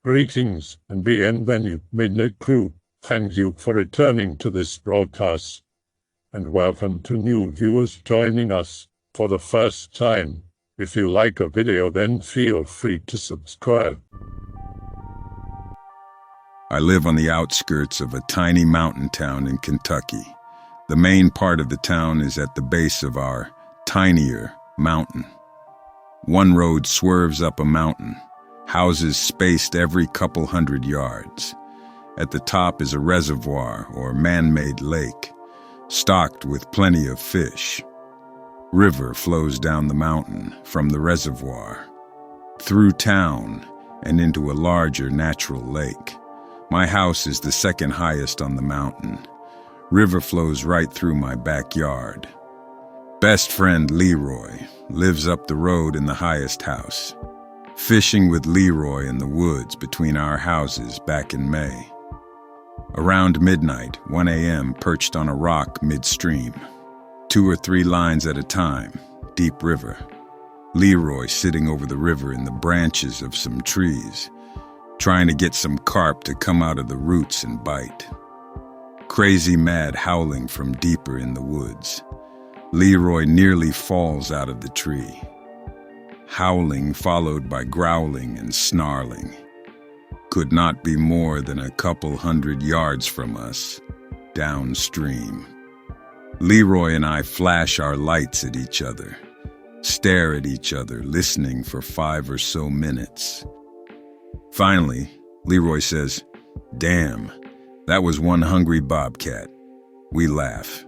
Greetings and bienvenue, Midnight Crew. Thank you for returning to this broadcast, and welcome to new viewers joining us for the first time. If you like a video, then feel free to subscribe. I live on the outskirts of a tiny mountain town in Kentucky. The main part of the town is at the base of our tinier mountain. One road swerves up a mountain, houses spaced every couple hundred yards. At the top is a reservoir or man-made lake, stocked with plenty of fish. River flows down the mountain from the reservoir, through town, and into a larger natural lake. My house is the second highest on the mountain. River flows right through my backyard. Best friend Leroy lives up the road in the highest house. Fishing with Leroy in the woods between our houses back in May. Around midnight, 1 a.m., perched on a rock midstream. 2 or 3 lines at a time, deep river. Leroy sitting over the river in the branches of some trees, trying to get some carp to come out of the roots and bite. Crazy mad howling from deeper in the woods. Leroy nearly falls out of the tree. Howling followed by growling and snarling. Could not be more than a couple hundred yards from us, downstream. Leroy and I flash our lights at each other, stare at each other, listening for 5 or so minutes. Finally, Leroy says, "Damn, that was one hungry bobcat." We laugh.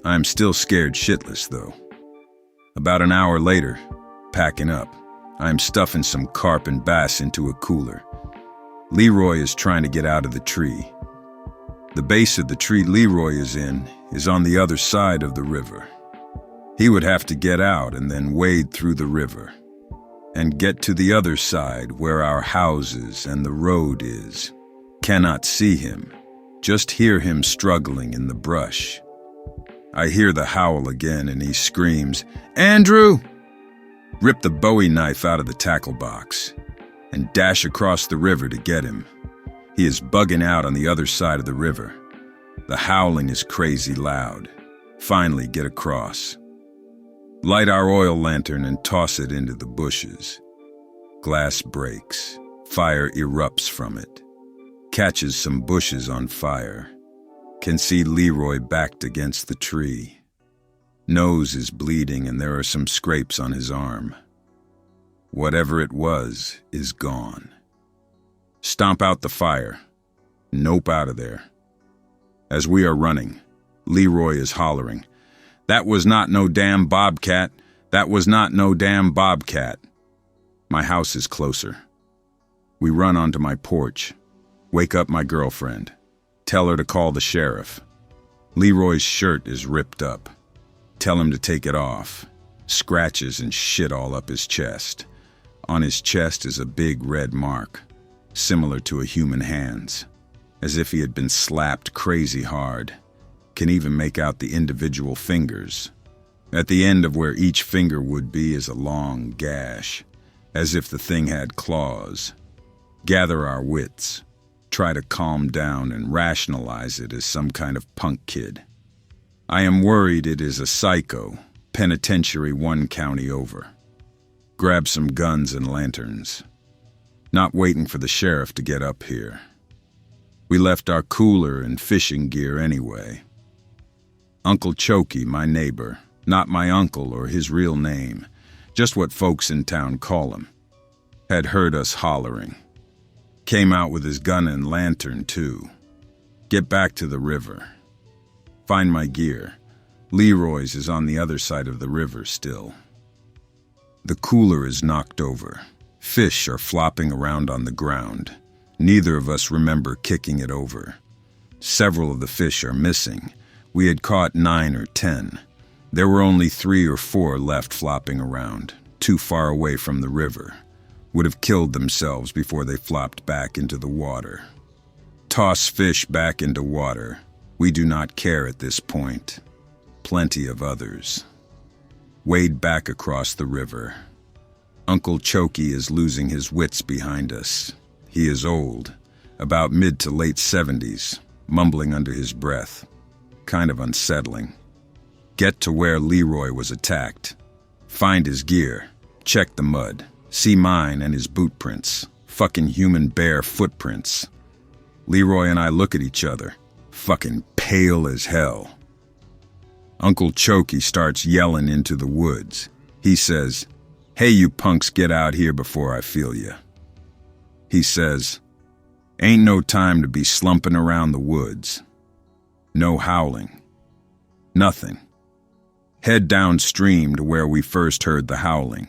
I'm still scared shitless, though. About an hour later, packing up, I'm stuffing some carp and bass into a cooler. Leroy is trying to get out of the tree. The base of the tree Leroy is in is on the other side of the river. He would have to get out and then wade through the river and get to the other side where our houses and the road is. Cannot see him, just hear him struggling in the brush. I hear the howl again and he screams, "Andrew!" Rip the Bowie knife out of the tackle box and dash across the river to get him. He is bugging out on the other side of the river. The howling is crazy loud. Finally get across. Light our oil lantern and toss it into the bushes. Glass breaks. Fire erupts from it. Catches some bushes on fire. Can see Leroy backed against the tree. Nose is bleeding and there are some scrapes on his arm. Whatever it was is gone. Stomp out the fire. Nope, out of there. As we are running, Leroy is hollering, "That was not no damn bobcat. That was not no damn bobcat." My house is closer. We run onto my porch. Wake up my girlfriend. Tell her to call the sheriff. Leroy's shirt is ripped up. Tell him to take it off. Scratches and shit all up his chest. On his chest is a big red mark, similar to a human hand's, as if he had been slapped crazy hard. Can even make out the individual fingers. At the end of where each finger would be is a long gash, as if the thing had claws. Gather our wits. Try to calm down and rationalize it as some kind of punk kid. I am worried it is a psycho, penitentiary 1 county over. Grab some guns and lanterns. Not waiting for the sheriff to get up here. We left our cooler and fishing gear anyway. Uncle Chokey, my neighbor, not my uncle or his real name, just what folks in town call him, had heard us hollering. Came out with his gun and lantern, too. Get back to the river. Find my gear. Leroy's is on the other side of the river still. The cooler is knocked over. Fish are flopping around on the ground. Neither of us remember kicking it over. Several of the fish are missing. We had caught 9 or 10. There were only 3 or 4 left flopping around, too far away from the river. Would have killed themselves before they flopped back into the water. Toss fish back into water. We do not care at this point. Plenty of others. Wade back across the river. Uncle Chokey is losing his wits behind us. He is old, about mid to late 70s, mumbling under his breath. Kind of unsettling. Get to where Leroy was attacked. Find his gear. Check the mud. See mine and his boot prints. Fucking human bear footprints. Leroy and I look at each other, fucking pale as hell. Uncle Chokey starts yelling into the woods. He says, "Hey, you punks, get out here before I feel you." He says, "Ain't no time to be slumping around the woods." No howling. Nothing. Head downstream to where we first heard the howling.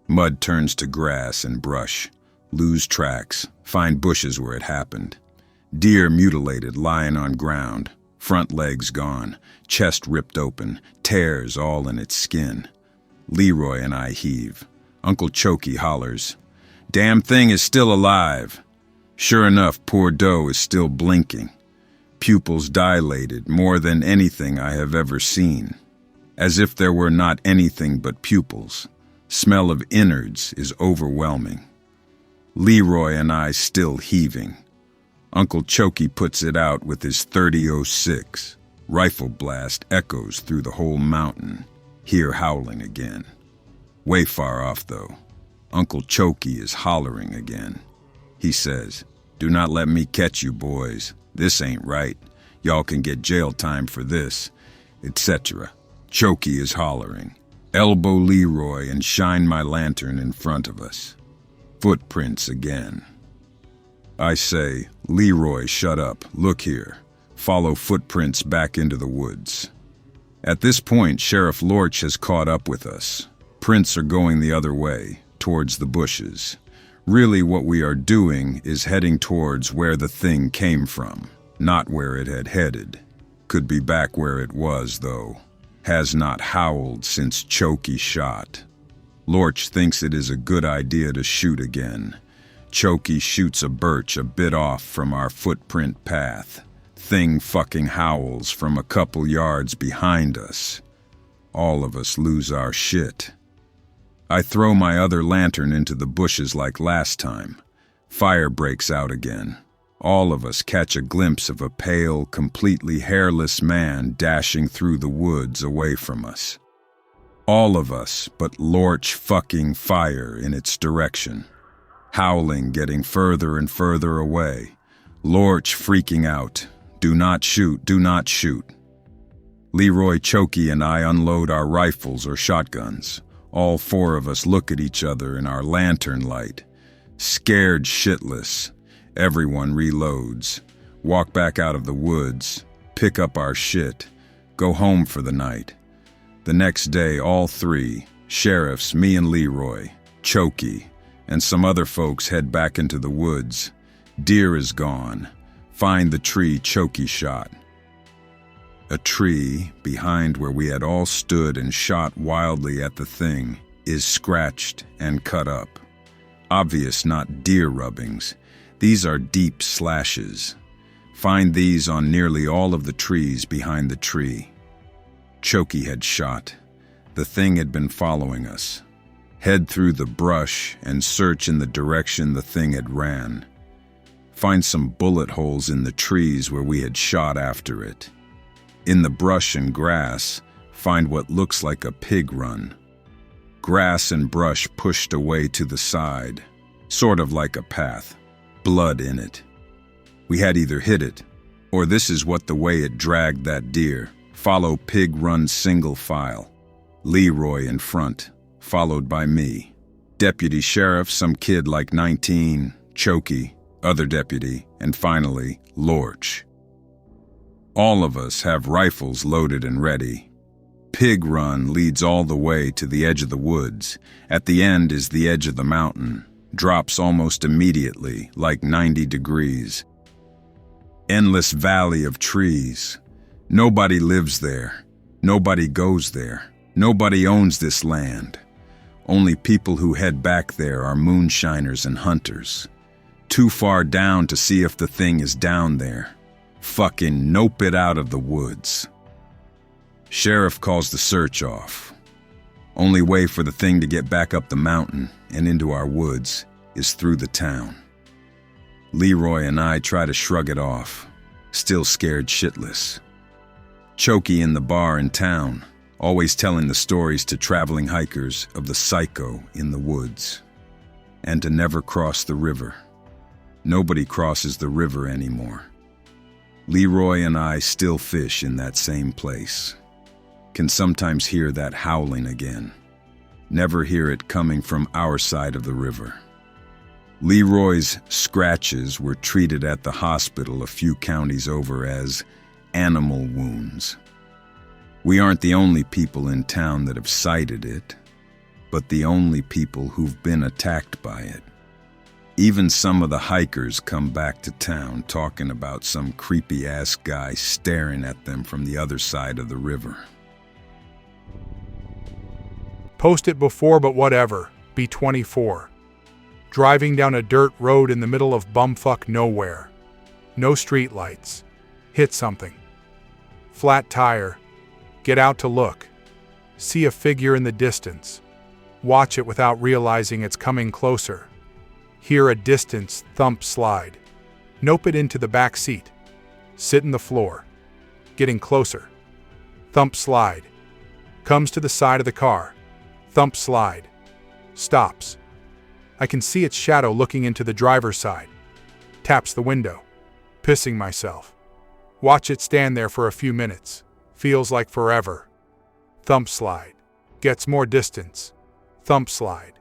Mud turns to grass and brush. Lose tracks. Find bushes where it happened. Deer mutilated, lying on ground. Front legs gone. Chest ripped open. Tears all in its skin. Leroy and I heave. Uncle Chokey hollers, "Damn thing is still alive." Sure enough, poor doe is still blinking. Pupils dilated more than anything I have ever seen. As if there were not anything but pupils. Smell of innards is overwhelming. Leroy and I still heaving. Uncle Chokey puts it out with his 30-06. Rifle blast echoes through the whole mountain. Hear howling again. Way far off though. Uncle Chokey is hollering again. He says, "Do not let me catch you boys. This ain't right. Y'all can get jail time for this," etc. Chokey is hollering. Elbow Leroy and shine my lantern in front of us. Footprints again. I say, "Leroy, shut up. Look here." Follow footprints back into the woods. At this point, Sheriff Lorch has caught up with us. Prints are going the other way, towards the bushes. Really what we are doing is heading towards where the thing came from, not where it had headed. Could be back where it was, though. Has not howled since Chokey shot. Lorch thinks it is a good idea to shoot again. Chokey shoots a birch a bit off from our footprint path. Thing fucking howls from a couple yards behind us. All of us lose our shit. I throw my other lantern into the bushes like last time. Fire breaks out again. All of us catch a glimpse of a pale, completely hairless man dashing through the woods away from us. All of us but Lorch fucking fire in its direction. Howling getting further and further away. Lorch freaking out. "Do not shoot, do not shoot." Leroy, Chokey, and I unload our rifles or shotguns. All four of us look at each other in our lantern light. Scared shitless. Everyone reloads. Walk back out of the woods. Pick up our shit. Go home for the night. The next day, all three, sheriffs, me and Leroy, Chokey, and some other folks head back into the woods. Deer is gone. Find the tree Chokey shot. A tree, behind where we had all stood and shot wildly at the thing, is scratched and cut up. Obvious not deer rubbings. These are deep slashes. Find these on nearly all of the trees behind the tree. Chokey had shot. The thing had been following us. Head through the brush and search in the direction the thing had ran. Find some bullet holes in the trees where we had shot after it. In the brush and grass, find what looks like a pig run. Grass and brush pushed away to the side, sort of like a path. Blood in it. We had either hit it, or this is what the way it dragged that deer. Follow pig run single file. Leroy in front, followed by me. Deputy sheriff, some kid like 19, Chokey, other deputy, and finally, Lorch. All of us have rifles loaded and ready. Pig Run leads all the way to the edge of the woods. At the end is the edge of the mountain. Drops almost immediately, like 90 degrees. Endless valley of trees. Nobody lives there. Nobody goes there. Nobody owns this land. Only people who head back there are moonshiners and hunters. Too far down to see if the thing is down there. Fucking nope it out of the woods. Sheriff calls the search off. Only way for the thing to get back up the mountain and into our woods is through the town. Leroy and I try to shrug it off, still scared shitless. Chokey in the bar in town, always telling the stories to traveling hikers of the psycho in the woods. And to never cross the river. Nobody crosses the river anymore. Leroy and I still fish in that same place. Can sometimes hear that howling again. Never hear it coming from our side of the river. Leroy's scratches were treated at the hospital a few counties over as animal wounds. We aren't the only people in town that have cited it, but the only people who've been attacked by it. Even some of the hikers come back to town talking about some creepy-ass guy staring at them from the other side of the river. Post it before, but whatever. B24. Driving down a dirt road in the middle of bumfuck nowhere. No street lights. Hit something. Flat tire. Get out to look. See a figure in the distance. Watch it without realizing it's coming closer. Hear a distance thump slide. Nope it into the back seat. Sit in the floor. Getting closer. Thump slide. Comes to the side of the car. Thump slide. Stops. I can see its shadow looking into the driver's side. Taps the window. Pissing myself. Watch it stand there for a few minutes. Feels like forever. Thump slide. Gets more distance. Thump slide.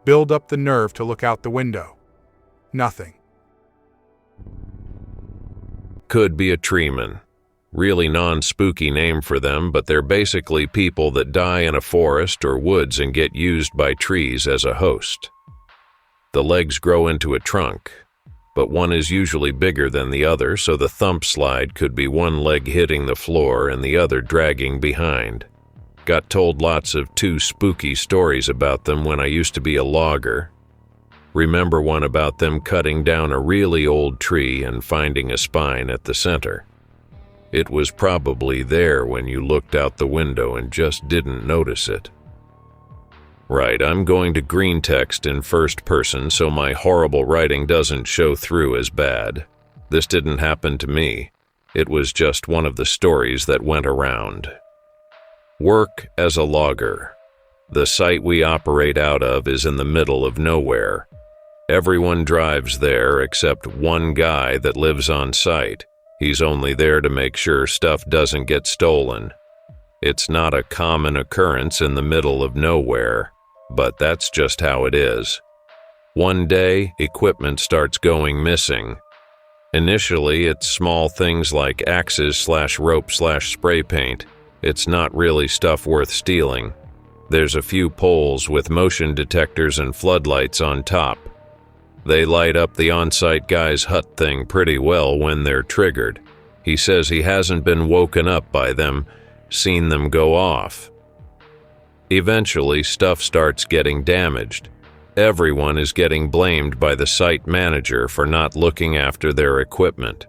Build up the nerve to look out the window. Nothing. Could be a treeman. Really non-spooky name for them, but they're basically people that die in a forest or woods and get used by trees as a host. The legs grow into a trunk, but one is usually bigger than the other, so the thump slide could be one leg hitting the floor and the other dragging behind. Got told lots of too spooky stories about them when I used to be a logger. Remember one about them cutting down a really old tree and finding a spine at the center. It was probably there when you looked out the window and just didn't notice it. Right, I'm going to Greentext in first person so my horrible writing doesn't show through as bad. This didn't happen to me. It was just one of the stories that went around. Work as a logger. The site we operate out of is in the middle of nowhere. Everyone drives there except one guy that lives on site. He's only there to make sure stuff doesn't get stolen. It's not a common occurrence in the middle of nowhere, but that's just how it is. One day, equipment starts going missing. Initially, it's small things like axes/rope/spray paint. It's not really stuff worth stealing. There's a few poles with motion detectors and floodlights on top. They light up the on-site guy's hut thing pretty well when they're triggered. He says he hasn't been woken up by them, seen them go off. Eventually, stuff starts getting damaged. Everyone is getting blamed by the site manager for not looking after their equipment.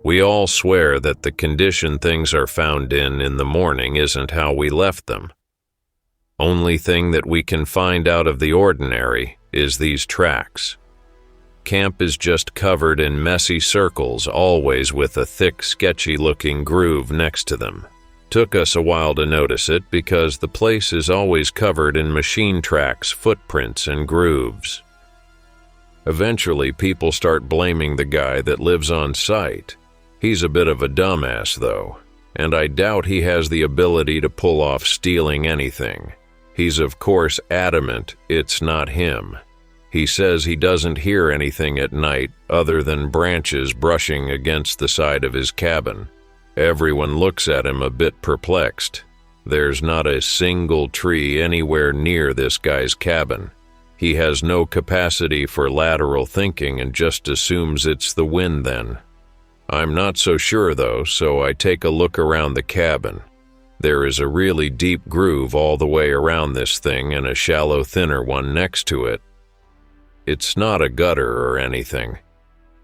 We all swear that the condition things are found in the morning isn't how we left them. Only thing that we can find out of the ordinary is these tracks. Camp is just covered in messy circles, always with a thick, sketchy-looking groove next to them. Took us a while to notice it because the place is always covered in machine tracks, footprints, and grooves. Eventually, people start blaming the guy that lives on site. He's a bit of a dumbass, though, and I doubt he has the ability to pull off stealing anything. He's of course adamant it's not him. He says he doesn't hear anything at night other than branches brushing against the side of his cabin. Everyone looks at him a bit perplexed. There's not a single tree anywhere near this guy's cabin. He has no capacity for lateral thinking and just assumes it's the wind then. I'm not so sure though, so I take a look around the cabin. There is a really deep groove all the way around this thing and a shallow, thinner one next to it. It's not a gutter or anything.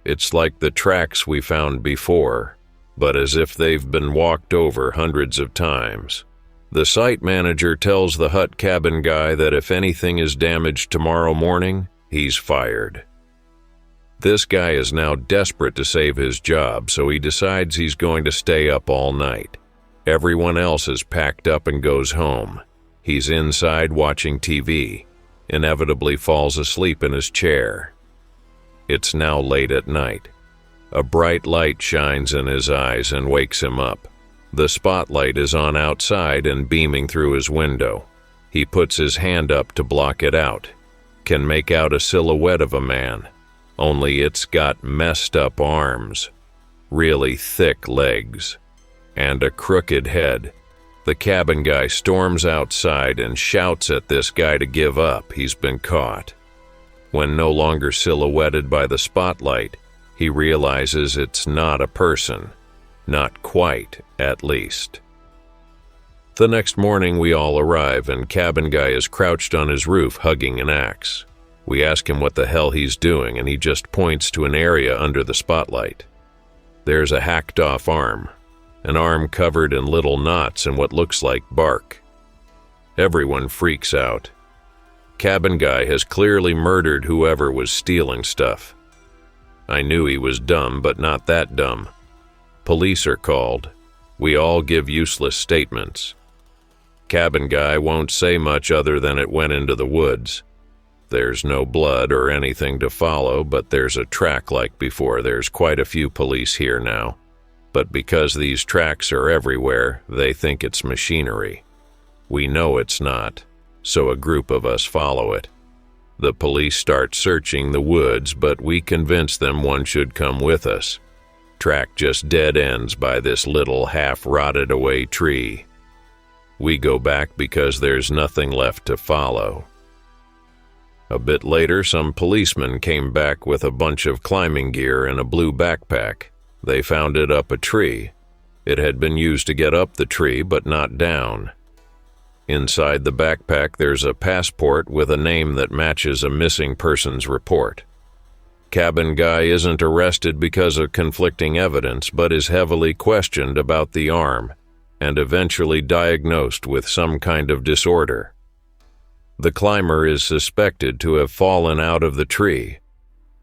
It's like the tracks we found before, but as if they've been walked over hundreds of times. The site manager tells the hut cabin guy that if anything is damaged tomorrow morning, he's fired. This guy is now desperate to save his job, so he decides he's going to stay up all night. Everyone else is packed up and goes home. He's inside watching TV, inevitably falls asleep in his chair. It's now late at night. A bright light shines in his eyes and wakes him up. The spotlight is on outside and beaming through his window. He puts his hand up to block it out. Can make out a silhouette of a man, only it's got messed up arms, really thick legs, and a crooked head. The cabin guy storms outside and shouts at this guy to give up. He's been caught. When no longer silhouetted by the spotlight, he realizes it's not a person. Not quite, at least. The next morning we all arrive and cabin guy is crouched on his roof hugging an axe. We ask him what the hell he's doing and he just points to an area under the spotlight. There's a hacked off arm. An arm covered in little knots and what looks like bark. Everyone freaks out. Cabin guy has clearly murdered whoever was stealing stuff. I knew he was dumb, but not that dumb. Police are called. We all give useless statements. Cabin guy won't say much other than it went into the woods. There's no blood or anything to follow, but there's a track like before. There's quite a few police here now. But because these tracks are everywhere, they think it's machinery. We know it's not, so a group of us follow it. The police start searching the woods, but we convince them one should come with us. Track just dead ends by this little half-rotted away tree. We go back because there's nothing left to follow. A bit later, some policemen came back with a bunch of climbing gear and a blue backpack. They found it up a tree. It had been used to get up the tree, but not down. Inside the backpack, there's a passport with a name that matches a missing person's report. Cabin guy isn't arrested because of conflicting evidence, but is heavily questioned about the arm and eventually diagnosed with some kind of disorder. The climber is suspected to have fallen out of the tree.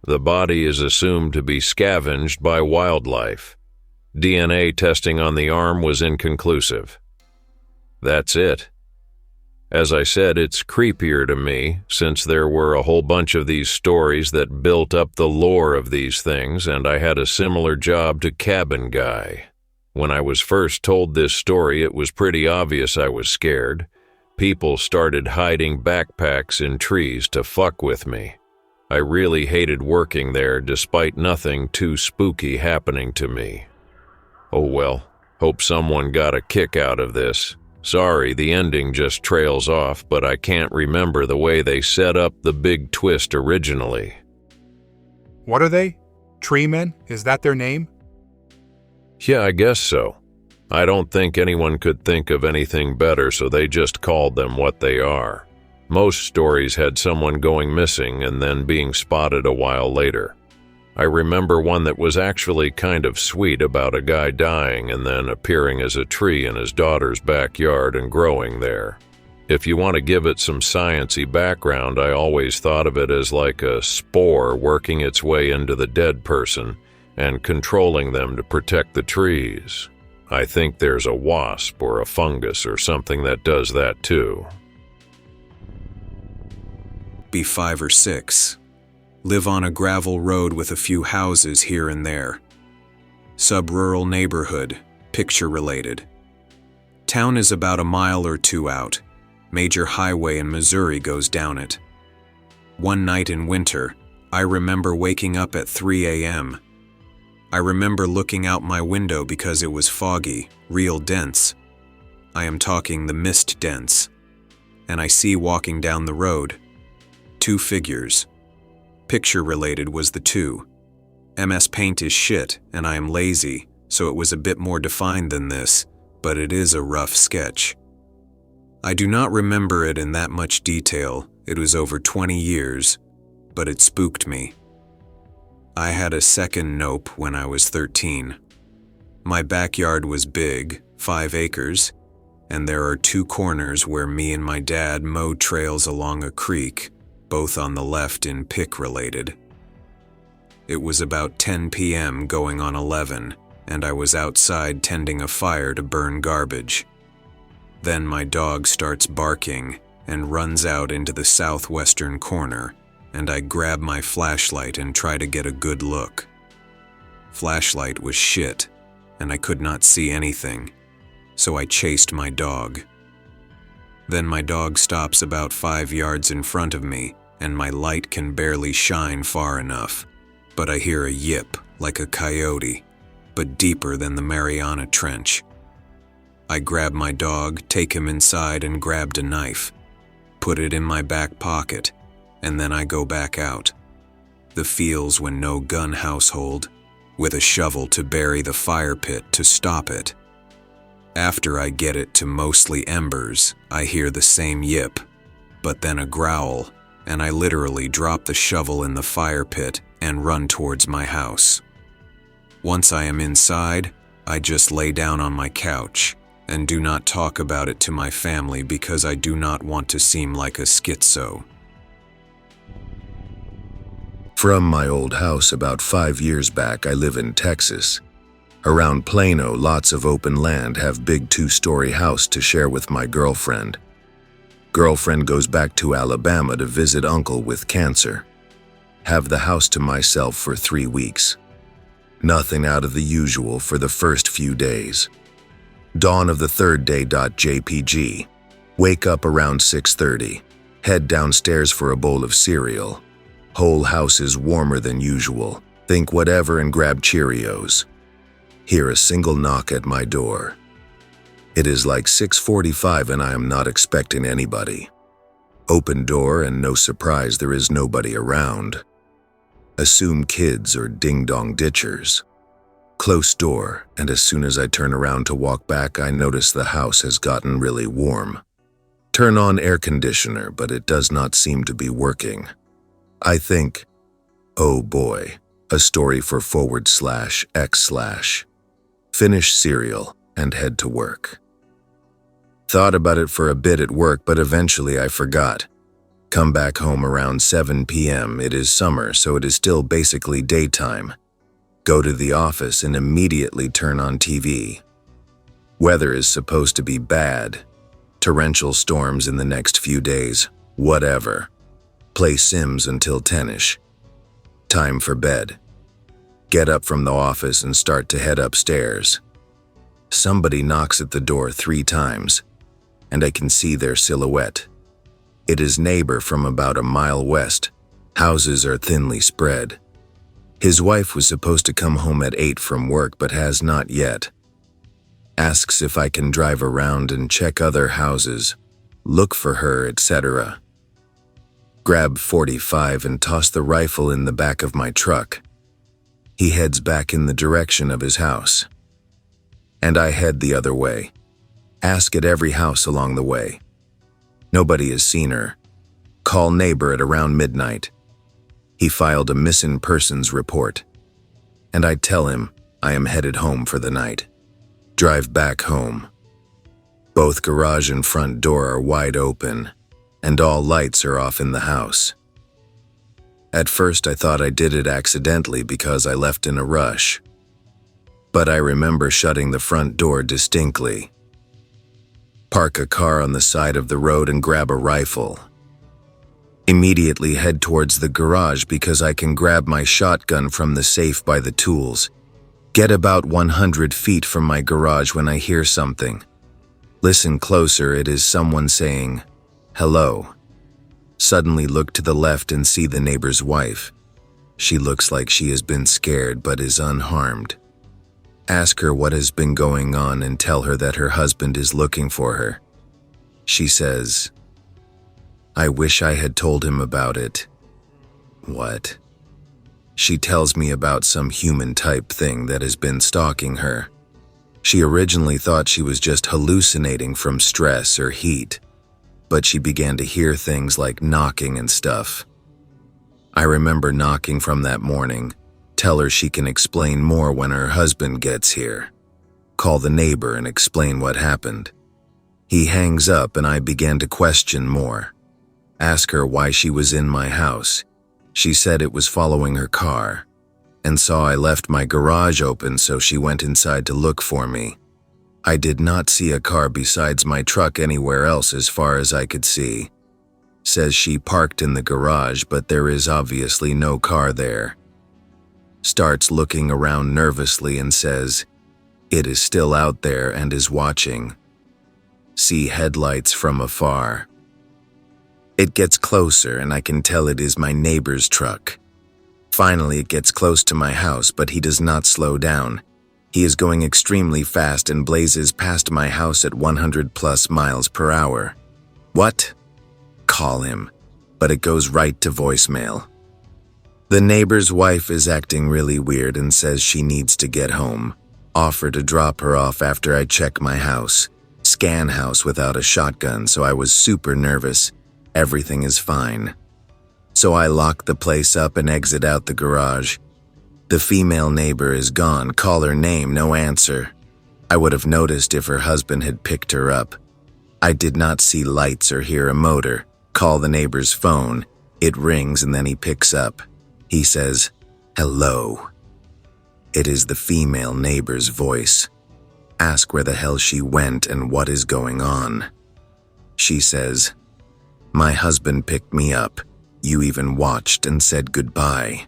The body is assumed to be scavenged by wildlife. DNA testing on the arm was inconclusive. That's it. As I said, it's creepier to me, since there were a whole bunch of these stories that built up the lore of these things, and I had a similar job to cabin guy. When I was first told this story, it was pretty obvious I was scared. People started hiding backpacks in trees to fuck with me. I really hated working there, despite nothing too spooky happening to me. Oh well, hope someone got a kick out of this. Sorry, the ending just trails off, but I can't remember the way they set up the big twist originally. What are they? Tree men? Is that their name? Yeah, I guess so. I don't think anyone could think of anything better, so they just called them what they are. Most stories had someone going missing and then being spotted a while later. I remember one that was actually kind of sweet about a guy dying and then appearing as a tree in his daughter's backyard and growing there. If you want to give it some science-y background, I always thought of it as like a spore working its way into the dead person and controlling them to protect the trees. I think there's a wasp or a fungus or something that does that too. Be 5 or 6. Live on a gravel road with a few houses here and there. Sub-rural neighborhood, picture-related. Town is about a mile or 2 out. Major highway in Missouri goes down it. One night in winter, I remember waking up at 3 a.m. I remember looking out my window because it was foggy, real dense. I am talking the mist dense. And I see walking down the road 2 figures. Picture-related was the 2. MS Paint is shit, and I am lazy, so it was a bit more defined than this, but it is a rough sketch. I do not remember it in that much detail, it was over 20 years, but it spooked me. I had a second nope when I was 13. My backyard was big, 5 acres, and there are 2 corners where me and my dad mowed trails along a creek, both on the left in pick related. It was about 10 p.m. going on 11, and I was outside tending a fire to burn garbage. Then my dog starts barking and runs out into the southwestern corner, and I grab my flashlight and try to get a good look. Flashlight was shit, and I could not see anything, so I chased my dog. Then my dog stops about 5 yards in front of me, and my light can barely shine far enough, but I hear a yip like a coyote, but deeper than the Mariana Trench. I grab my dog, take him inside, and grabbed a knife, put it in my back pocket, and then I go back out. The feels when no gun household, with a shovel to bury the fire pit to stop it. After I get it to mostly embers, I hear the same yip, but then a growl, and I literally drop the shovel in the fire pit and run towards my house. Once I am inside, I just lay down on my couch and do not talk about it to my family because I do not want to seem like a schizo. From my old house about 5 years back, I live in Texas. Around Plano, lots of open land, have big 2-story house to share with my girlfriend. Girlfriend goes back to Alabama to visit uncle with cancer. Have the house to myself for 3 weeks. Nothing out of the usual for the first few days. Dawn of the third day. JPG. Wake up around 6:30. Head downstairs for a bowl of cereal. Whole house is warmer than usual. Think whatever and grab Cheerios. Hear a single knock at my door. It is like 6:45 and I am not expecting anybody. Open door and no surprise, there is nobody around. Assume kids or ding-dong ditchers. Close door, and as soon as I turn around to walk back, I notice the house has gotten really warm. Turn on air conditioner, but it does not seem to be working. I think, oh boy, a story for /x/. Finish cereal and head to work. Thought about it for a bit at work, but eventually I forgot. Come back home around 7 p.m. It is summer, so it is still basically daytime. Go to the office and immediately turn on TV. Weather is supposed to be bad. Torrential storms in the next few days. Whatever. Play Sims until 10ish. Time for bed. Get up from the office and start to head upstairs. Somebody knocks at the door 3 times, and I can see their silhouette. It is neighbor from about a mile west. Houses are thinly spread. His wife was supposed to come home at 8 from work but has not yet. Asks if I can drive around and check other houses, look for her, etc. Grab 45 and toss the rifle in the back of my truck. He heads back in the direction of his house. And I head the other way. Ask at every house along the way. Nobody has seen her. Call neighbor at around midnight. He filed a missing persons report. And I tell him I am headed home for the night. Drive back home. Both garage and front door are wide open, and all lights are off in the house. At first I thought I did it accidentally because I left in a rush. But I remember shutting the front door distinctly. Park a car on the side of the road and grab a rifle. Immediately head towards the garage because I can grab my shotgun from the safe by the tools. Get about 100 feet from my garage when I hear something. Listen closer, it is someone saying, "Hello." Suddenly look to the left and see the neighbor's wife. She looks like she has been scared but is unharmed. Ask her what has been going on and tell her that her husband is looking for her. She says, "I wish I had told him about it." What? She tells me about some human-type thing that has been stalking her. She originally thought she was just hallucinating from stress or heat, but she began to hear things like knocking and stuff. I remember knocking from that morning. Tell her she can explain more when her husband gets here. Call the neighbor and explain what happened. He hangs up and I began to question more. Ask her why she was in my house. She said it was following her car. and saw I left my garage open, so she went inside to look for me. I did not see a car besides my truck anywhere else as far as I could see. Says she parked in the garage, but there is obviously no car there. Starts looking around nervously and says, "It is still out there and is watching. See headlights from afar." It gets closer and I can tell it is my neighbor's truck. Finally, it gets close to my house, but he does not slow down. He is going extremely fast and blazes past my house at 100+ miles per hour. What? Call him, but it goes right to voicemail. The neighbor's wife is acting really weird and says she needs to get home. Offer to drop her off after I check my house. Scan house without a shotgun, so I was super nervous. Everything is fine. So I lock the place up and exit out the garage. The female neighbor is gone. Call her name, no answer. I would have noticed if her husband had picked her up. I did not see lights or hear a motor. Call the neighbor's phone. It rings and then he picks up. He says, "Hello." It is the female neighbor's voice. Ask where the hell she went and what is going on. She says, "My husband picked me up. You even watched and said goodbye."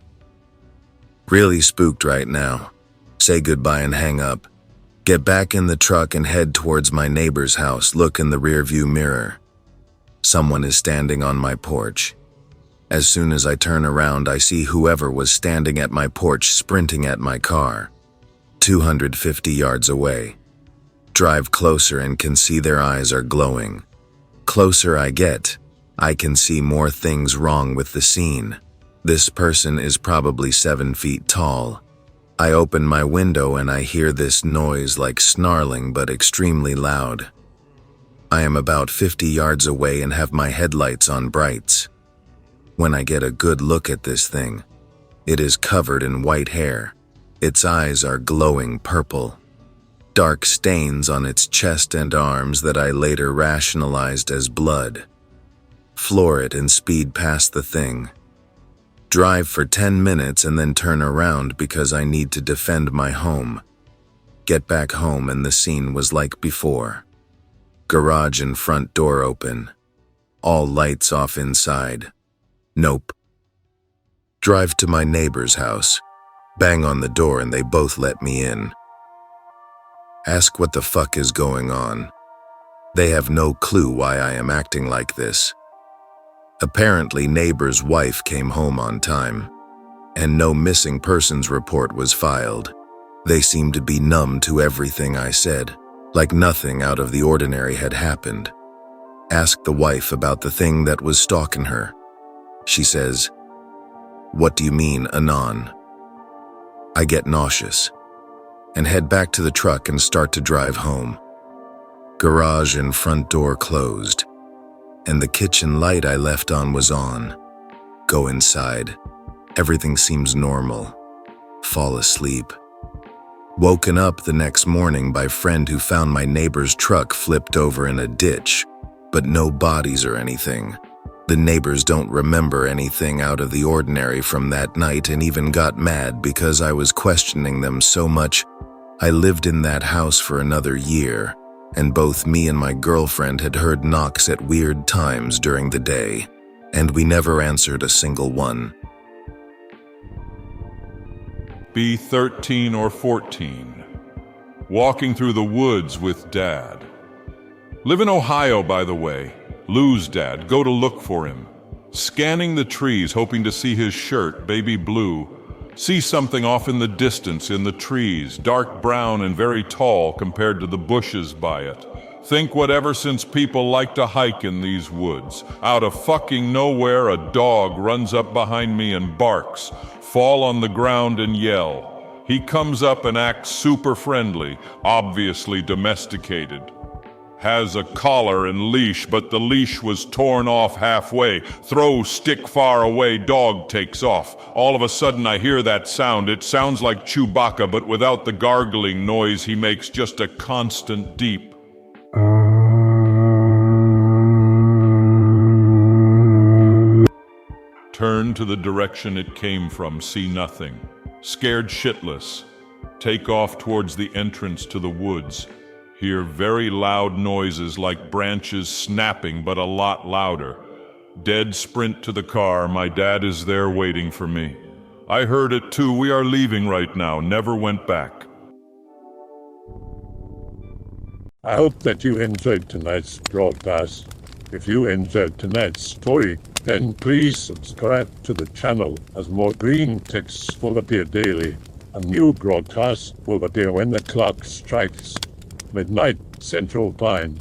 Really spooked right now. Say goodbye and hang up. Get back in the truck and head towards my neighbor's house. Look in the rearview mirror. Someone is standing on my porch. As soon as I turn around, I see whoever was standing at my porch sprinting at my car. 250 yards away. Drive closer and can see their eyes are glowing. Closer I get, I can see more things wrong with the scene. This person is probably 7 feet tall. I open my window and I hear this noise like snarling but extremely loud. I am about 50 yards away and have my headlights on brights. When I get a good look at this thing, it is covered in white hair. Its eyes are glowing purple. Dark stains on its chest and arms that I later rationalized as blood. Floor it and speed past the thing. Drive for 10 minutes and then turn around because I need to defend my home. Get back home and the scene was like before. Garage and front door open. All lights off inside. Nope. Drive to my neighbor's house. Bang on the door and they both let me in. Ask what the fuck is going on. They have no clue why I am acting like this. Apparently, neighbor's wife came home on time, and no missing persons report was filed. They seemed to be numb to everything I said, like nothing out of the ordinary had happened. Ask the wife about the thing that was stalking her. She says, "What do you mean, anon?" I get nauseous and head back to the truck and start to drive home. Garage and front door closed, and the kitchen light I left on was on. Go inside. Everything seems normal. Fall asleep. Woken up the next morning by friend who found my neighbor's truck flipped over in a ditch, but no bodies or anything. The neighbors don't remember anything out of the ordinary from that night and even got mad because I was questioning them so much. I lived in that house for another year, and both me and my girlfriend had heard knocks at weird times during the day, and we never answered a single one. Be 13 or 14. Walking through the woods with Dad. Live in Ohio, by the way. Lose Dad, go to look for him. Scanning the trees, hoping to see his shirt, baby blue. See something off in the distance in the trees, dark brown and very tall compared to the bushes by it. Think whatever, since people like to hike in these woods. Out of fucking nowhere, a dog runs up behind me and barks. Fall on the ground and yell. He comes up and acts super friendly, obviously domesticated. Has a collar and leash, but the leash was torn off halfway. Throw stick far away, dog takes off. All of a sudden I hear that sound. It sounds like Chewbacca, but without the gargling noise he makes, just a constant deep. Turn to the direction it came from, see nothing. Scared shitless. Take off towards the entrance to the woods. Hear very loud noises like branches snapping, but a lot louder. Dead sprint to the car. My dad is there waiting for me. I heard it too. We are leaving right now. Never went back. I hope that you enjoyed tonight's broadcast. If you enjoyed tonight's story, then please subscribe to the channel as more Greentext will appear daily. A new broadcast will appear when the clock strikes midnight Central Time.